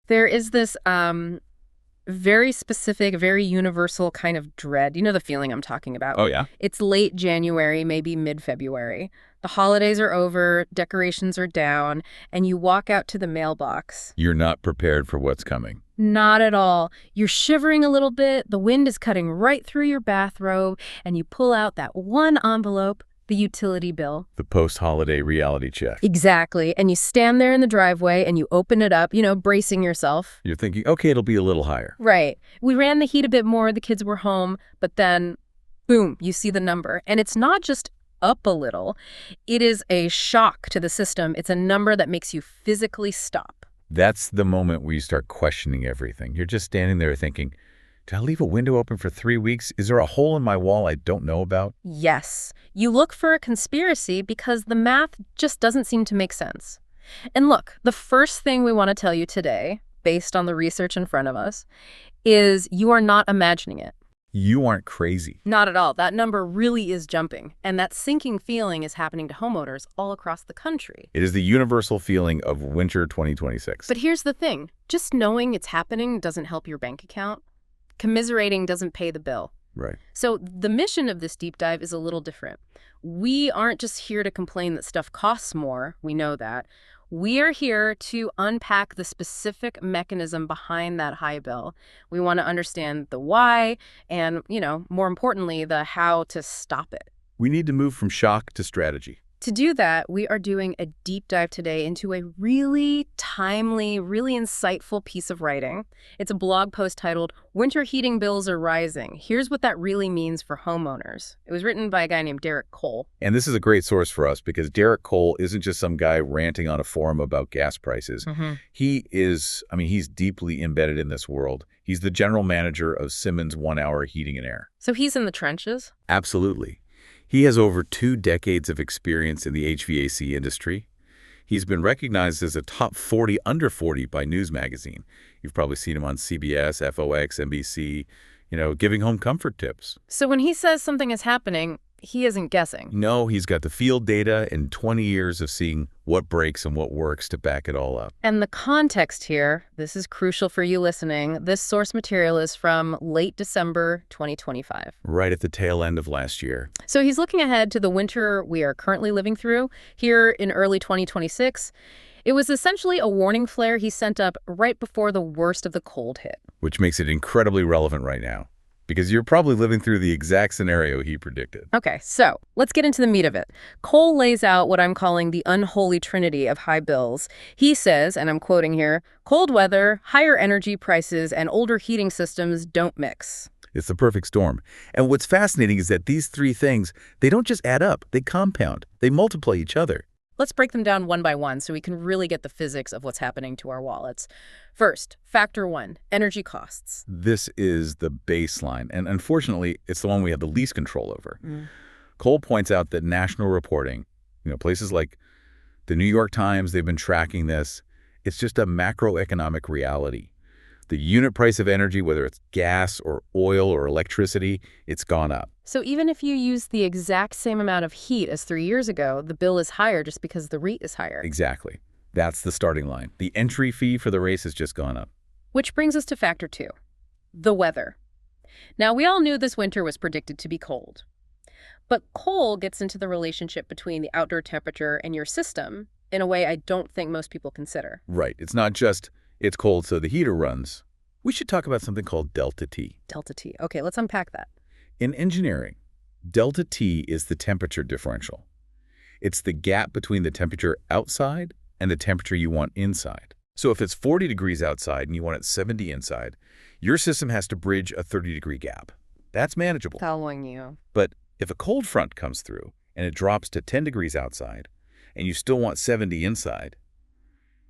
There is this very specific, very universal kind of dread. You know the feeling I'm talking about. Oh, yeah? It's late January, maybe mid-February. The holidays are over, decorations are down, and you walk out to the mailbox. You're not prepared for what's coming. Not at all. You're shivering a little bit, the wind is cutting right through your bathrobe, and you pull out that one envelope, the utility bill. The post-holiday reality check. Exactly. And you stand there in the driveway and you open it up, bracing yourself. You're thinking, okay, it'll be a little higher. Right. We ran the heat a bit more, the kids were home, but then, boom, you see the number. And it's not just up a little. It is a shock to the system. It's a number that makes you physically stop. That's the moment where you start questioning everything. You're just standing there thinking, did I leave a window open for 3 weeks? Is there a hole in my wall I don't know about? Yes. You look for a conspiracy because the math just doesn't seem to make sense. And look, the first thing we want to tell you today, based on the research in front of us, is you are not imagining it. You aren't crazy. Not at all. That number really is jumping. And that sinking feeling is happening to homeowners all across the country. It is the universal feeling of winter 2026. But here's the thing. Just knowing it's happening doesn't help your bank account. Commiserating doesn't pay the bill. Right. So the mission of this deep dive is a little different. We aren't just here to complain that stuff costs more. We know that. We are here to unpack the specific mechanism behind that high bill. We want to understand the why and, more importantly, the how to stop it. We need to move from shock to strategy. To do that, we are doing a deep dive today into a really timely, really insightful piece of writing. It's a blog post titled, "Winter Heating Bills Are Rising. Here's What That Really Means for Homeowners." It was written by a guy named Derek Cole. And this is a great source for us because Derek Cole isn't just some guy ranting on a forum about gas prices. He's deeply embedded in this world. He's the general manager of Simmons 1 Hour Heating and Air. So he's in the trenches? Absolutely. He has over 2 decades of experience in the HVAC industry. He's been recognized as a top 40 under 40 by News Magazine. You've probably seen him on CBS, FOX, NBC, giving home comfort tips. So when he says something is happening, he isn't guessing. No, he's got the field data and 20 years of seeing what breaks and what works to back it all up. And the context here, this is crucial for you listening, this source material is from late December 2025. Right at the tail end of last year. So he's looking ahead to the winter we are currently living through here in early 2026. It was essentially a warning flare he sent up right before the worst of the cold hit. Which makes it incredibly relevant right now, because you're probably living through the exact scenario he predicted. Okay, so let's get into the meat of it. Cole lays out what I'm calling the unholy trinity of high bills. He says, and I'm quoting here, "Cold weather, higher energy prices, and older heating systems don't mix." It's the perfect storm. And what's fascinating is that these 3 things, they don't just add up, they compound, they multiply each other. Let's break them down one by one so we can really get the physics of what's happening to our wallets. First, factor 1, energy costs. This is the baseline, and unfortunately, it's the one we have the least control over. Cole points out that national reporting, places like the New York Times, they've been tracking this. It's just a macroeconomic reality. The unit price of energy, whether it's gas or oil or electricity, it's gone up. So even if you use the exact same amount of heat as 3 years ago, the bill is higher just because the rate is higher. Exactly. That's the starting line. The entry fee for the race has just gone up. Which brings us to factor 2, the weather. Now, we all knew this winter was predicted to be cold. But Cole gets into the relationship between the outdoor temperature and your system in a way I don't think most people consider. Right. It's not just it's cold so the heater runs. We should talk about something called delta T. Delta T. Okay, let's unpack that. In engineering, delta T is the temperature differential. It's the gap between the temperature outside and the temperature you want inside. So if it's 40 degrees outside and you want it 70 inside, your system has to bridge a 30-degree gap. That's manageable. Following you. But if a cold front comes through and it drops to 10 degrees outside and you still want 70 inside,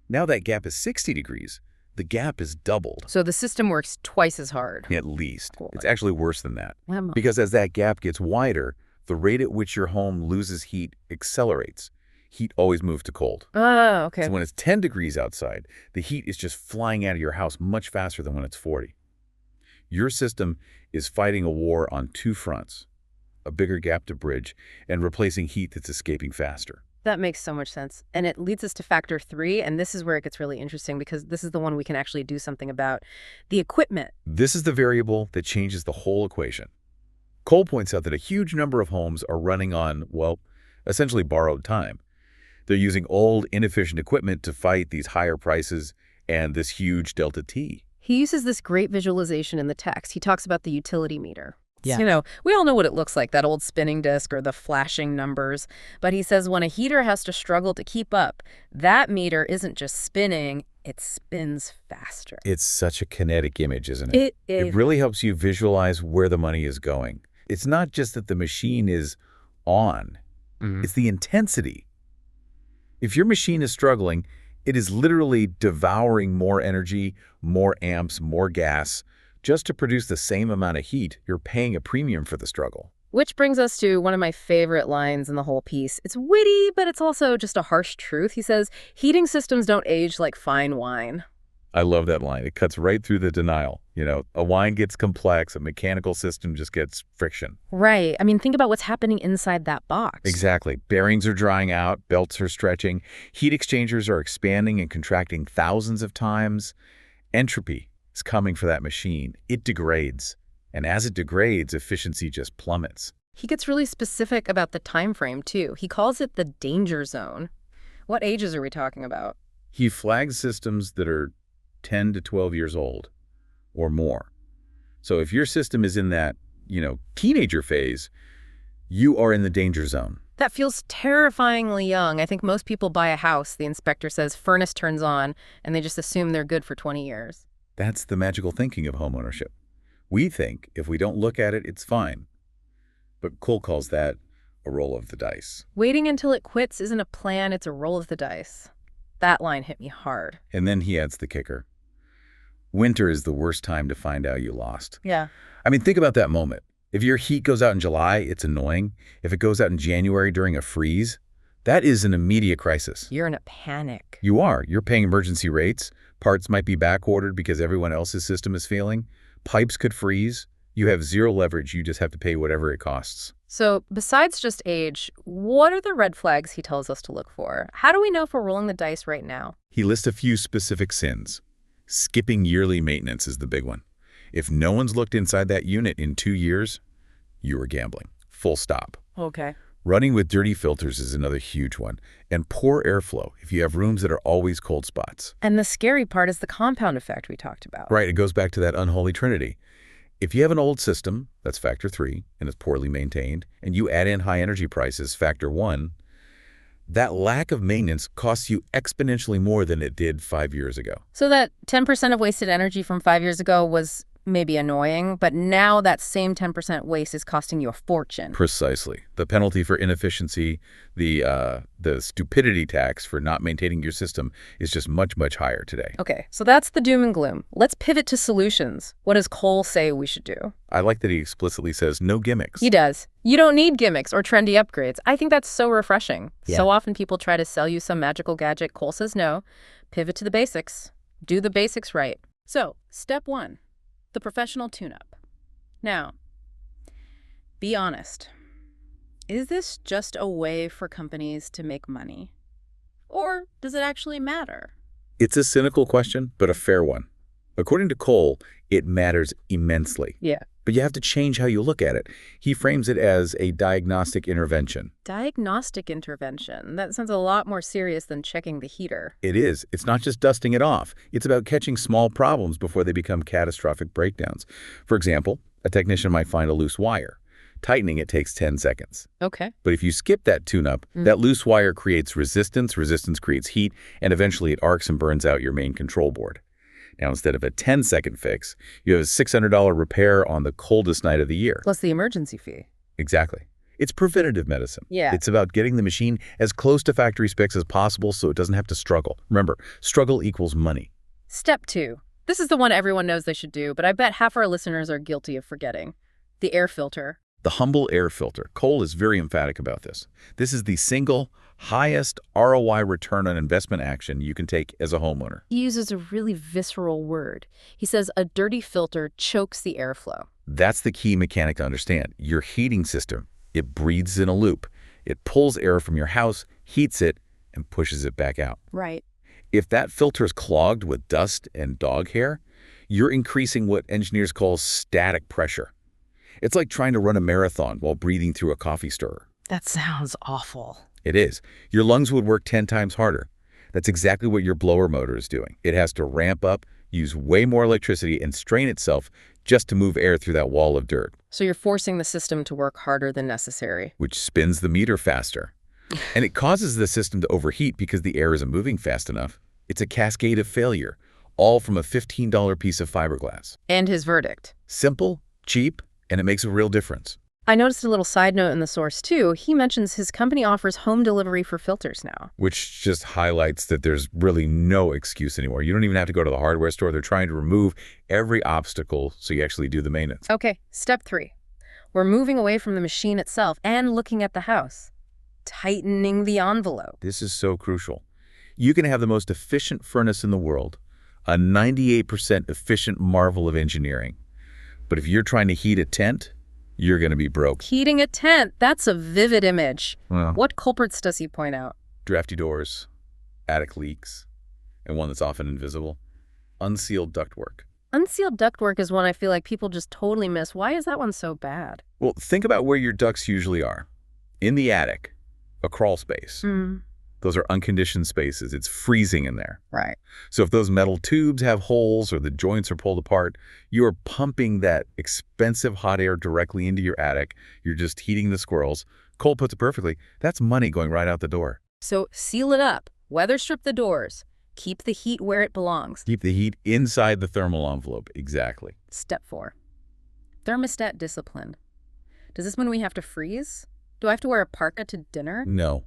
now that gap is 60 degrees. The gap is doubled. So the system works twice as hard. At least. Cool. It's actually worse than that. Wow. Because as that gap gets wider, the rate at which your home loses heat accelerates. Heat always moves to cold. Oh, okay. So when it's 10 degrees outside, the heat is just flying out of your house much faster than when it's 40. Your system is fighting a war on 2 fronts, a bigger gap to bridge and replacing heat that's escaping faster. That makes so much sense. And it leads us to factor 3, and this is where it gets really interesting because this is the one we can actually do something about. The equipment. This is the variable that changes the whole equation. Cole points out that a huge number of homes are running on, well, essentially borrowed time. They're using old, inefficient equipment to fight these higher prices and this huge delta T. He uses this great visualization in the text. He talks about the utility meter. Yeah. You know, we all know what it looks like, that old spinning disc or the flashing numbers. But he says when a heater has to struggle to keep up, that meter isn't just spinning, it spins faster. It's such a kinetic image, isn't it? It really helps you visualize where the money is going. It's not just that the machine is on. It's the intensity. If your machine is struggling, it is literally devouring more energy, more amps, more gas. Just to produce the same amount of heat, you're paying a premium for the struggle. Which brings us to one of my favorite lines in the whole piece. It's witty, but it's also just a harsh truth. He says, heating systems don't age like fine wine. I love that line. It cuts right through the denial. You know, a wine gets complex, a mechanical system just gets friction. Right. I mean, think about what's happening inside that box. Exactly. Bearings are drying out, belts are stretching, heat exchangers are expanding and contracting thousands of times. Entropy is coming for that machine. It degrades. And as it degrades, efficiency just plummets. He gets really specific about the time frame, too. He calls it the danger zone. What ages are we talking about? He flags systems that are 10 to 12 years old or more. So if your system is in that, teenager phase, you are in the danger zone. That feels terrifyingly young. I think most people buy a house, the inspector says furnace turns on, and they just assume they're good for 20 years. That's the magical thinking of homeownership. We think if we don't look at it, it's fine. But Cole calls that a roll of the dice. Waiting until it quits isn't a plan, it's a roll of the dice. That line hit me hard. And then he adds the kicker. Winter is the worst time to find out you lost. Yeah. I mean, think about that moment. If your heat goes out in July, it's annoying. If it goes out in January during a freeze, that is an immediate crisis. You're in a panic. You are. You're paying emergency rates. Parts might be back-ordered because everyone else's system is failing. Pipes could freeze. You have zero leverage. You just have to pay whatever it costs. So besides just age, what are the red flags he tells us to look for? How do we know if we're rolling the dice right now? He lists a few specific sins. Skipping yearly maintenance is the big one. If no one's looked inside that unit in 2 years, you are gambling. Full stop. Okay. Running with dirty filters is another huge one. And poor airflow if you have rooms that are always cold spots. And the scary part is the compound effect we talked about. Right, it goes back to that unholy trinity. If you have an old system, that's factor 3, and it's poorly maintained, and you add in high energy prices, factor 1, that lack of maintenance costs you exponentially more than it did 5 years ago. So that 10% of wasted energy from 5 years ago was maybe annoying, but now that same 10% waste is costing you a fortune. Precisely. The penalty for inefficiency, the stupidity tax for not maintaining your system is just much, much higher today. Okay, so that's the doom and gloom. Let's pivot to solutions. What does Cole say we should do? I like that he explicitly says no gimmicks. He does. You don't need gimmicks or trendy upgrades. I think that's so refreshing. Yeah. So often people try to sell you some magical gadget. Cole says no. Pivot to the basics. Do the basics right. So, step 1. The professional tune-up. Now, be honest. Is this just a way for companies to make money? Or does it actually matter? It's a cynical question, but a fair one. According to Cole, it matters immensely. Yeah. But you have to change how you look at it. He frames it as a diagnostic intervention. Diagnostic intervention. That sounds a lot more serious than checking the heater. It is. It's not just dusting it off. It's about catching small problems before they become catastrophic breakdowns. For example, a technician might find a loose wire. Tightening it takes 10 seconds. Okay. But if you skip that tune-up, that loose wire creates resistance, resistance creates heat, and eventually it arcs and burns out your main control board. Now, instead of a 10-second fix, you have a $600 repair on the coldest night of the year. Plus the emergency fee. Exactly. It's preventative medicine. Yeah. It's about getting the machine as close to factory specs as possible so it doesn't have to struggle. Remember, struggle equals money. Step 2. This is the one everyone knows they should do, but I bet half our listeners are guilty of forgetting. The air filter. The humble air filter. Cole is very emphatic about this. This is the single highest ROI return on investment action you can take as a homeowner. He uses a really visceral word. He says a dirty filter chokes the airflow. That's the key mechanic to understand. Your heating system, it breathes in a loop. It pulls air from your house, heats it, and pushes it back out. Right. If that filter is clogged with dust and dog hair, you're increasing what engineers call static pressure. It's like trying to run a marathon while breathing through a coffee stirrer. That sounds awful. It is. Your lungs would work 10 times harder. That's exactly what your blower motor is doing. It has to ramp up, use way more electricity, and strain itself just to move air through that wall of dirt. So you're forcing the system to work harder than necessary. Which spins the meter faster. And it causes the system to overheat because the air isn't moving fast enough. It's a cascade of failure, all from a $15 piece of fiberglass. And his verdict. Simple, cheap, and it makes a real difference. I noticed a little side note in the source, too. He mentions his company offers home delivery for filters now. Which just highlights that there's really no excuse anymore. You don't even have to go to the hardware store. They're trying to remove every obstacle so you actually do the maintenance. Okay, step 3. We're moving away from the machine itself and looking at the house. Tightening the envelope. This is so crucial. You can have the most efficient furnace in the world, a 98% efficient marvel of engineering. But if you're trying to heat a tent, you're going to be broke. Heating a tent, that's a vivid image. Well, What culprits does he point out? drafty doors, attic leaks, and one that's often invisible, unsealed ductwork. Unsealed ductwork is one I feel like people just totally miss. Why is that one so bad? Well, think about where your ducts usually are. In the attic, a crawl space. Those are unconditioned spaces. It's freezing in there. Right. So if those metal tubes have holes or the joints are pulled apart, you are pumping that expensive hot air directly into your attic. You're just heating the squirrels. Cole puts it perfectly. That's money going right out the door. So seal it up, weather strip the doors, keep the heat where it belongs. Keep the heat inside the thermal envelope. Exactly. Step 4. Thermostat discipline. Does this mean we have to freeze? Do I have to wear a parka to dinner? No.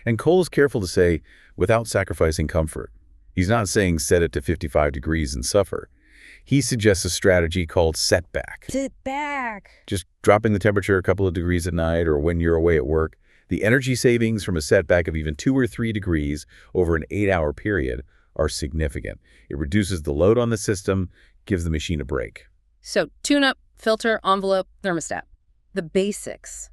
And Cole is careful to say, without sacrificing comfort. He's not saying set it to 55 degrees and suffer. He suggests a strategy called setback. Sit back. Just dropping the temperature a couple of degrees at night or when you're away at work. The energy savings from a setback of even 2 or 3 degrees over an 8-hour period are significant. It reduces the load on the system, gives the machine a break. So tune-up, filter, envelope, thermostat. The basics.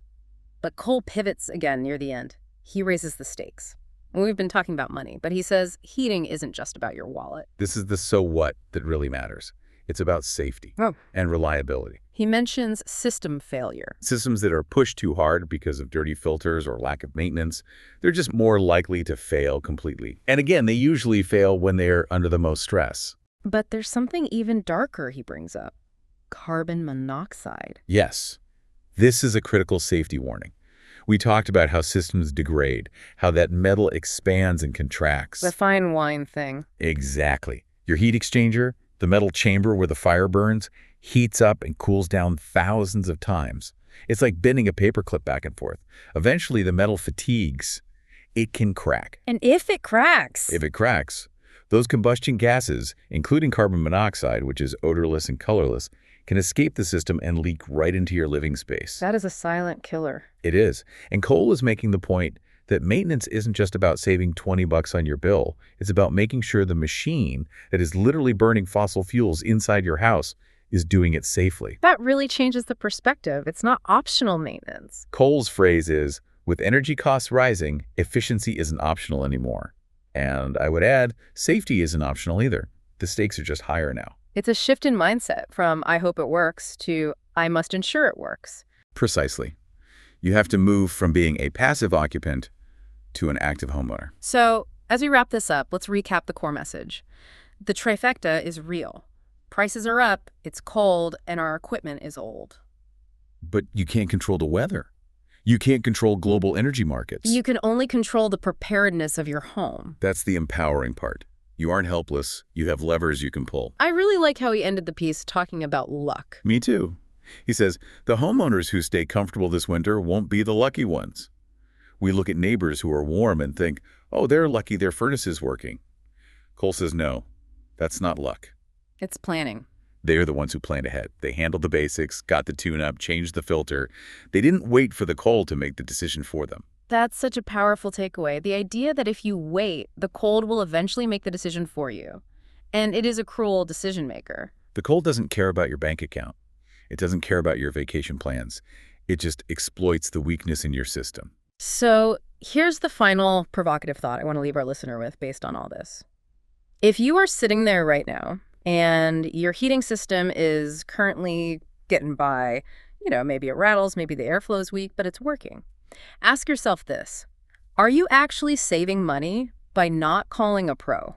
But Cole pivots again near the end. He raises the stakes. We've been talking about money, but he says heating isn't just about your wallet. This is the so what that really matters. It's about safety and reliability. He mentions system failure. Systems that are pushed too hard because of dirty filters or lack of maintenance, they're just more likely to fail completely. And again, they usually fail when they're under the most stress. But there's something even darker he brings up. Carbon monoxide. Yes, this is a critical safety warning. We talked about how systems degrade, how that metal expands and contracts. The fine wine thing. Exactly. Your heat exchanger, the metal chamber where the fire burns, heats up and cools down thousands of times. It's like bending a paperclip back and forth. Eventually, the metal fatigues. It can crack. And if it cracks? If it cracks, those combustion gases, including carbon monoxide, which is odorless and colorless, can escape the system and leak right into your living space. That is a silent killer. It is. And Cole is making the point that maintenance isn't just about saving $20 on your bill. It's about making sure the machine that is literally burning fossil fuels inside your house is doing it safely. That really changes the perspective. It's not optional maintenance. Cole's phrase is, with energy costs rising, efficiency isn't optional anymore. And I would add, safety isn't optional either. The stakes are just higher now. It's a shift in mindset from I hope it works to I must ensure it works. Precisely. You have to move from being a passive occupant to an active homeowner. So, as we wrap this up, let's recap the core message. The trifecta is real. Prices are up, it's cold, and our equipment is old. But you can't control the weather. You can't control global energy markets. You can only control the preparedness of your home. That's the empowering part. You aren't helpless. You have levers you can pull. I really like how he ended the piece talking about luck. Me too. He says, the homeowners who stay comfortable this winter won't be the lucky ones. We look at neighbors who are warm and think, oh, they're lucky their furnace is working. Cole says, no, that's not luck. It's planning. They're the ones who planned ahead. They handled the basics, got the tune-up, changed the filter. They didn't wait for the cold to make the decision for them. That's such a powerful takeaway. The idea that if you wait, the cold will eventually make the decision for you. And it is a cruel decision maker. The cold doesn't care about your bank account. It doesn't care about your vacation plans. It just exploits the weakness in your system. So here's the final provocative thought I want to leave our listener with based on all this. If you are sitting there right now and your heating system is currently getting by, maybe it rattles, maybe the airflow is weak, but it's working. Ask yourself this. Are you actually saving money by not calling a pro?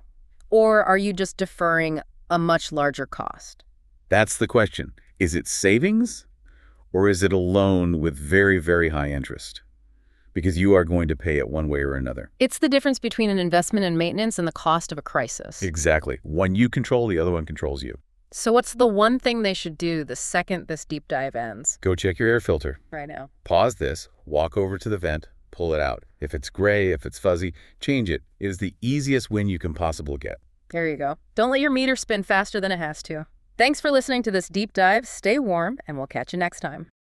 Or are you just deferring a much larger cost? That's the question. Is it savings or is it a loan with very, very high interest? Because you are going to pay it one way or another. It's the difference between an investment in maintenance and the cost of a crisis. Exactly. One you control, the other one controls you. So what's the one thing they should do the second this deep dive ends? Go check your air filter. Right now. Pause this, walk over to the vent, pull it out. If it's gray, if it's fuzzy, change it. It is the easiest win you can possibly get. There you go. Don't let your meter spin faster than it has to. Thanks for listening to this deep dive. Stay warm, and we'll catch you next time.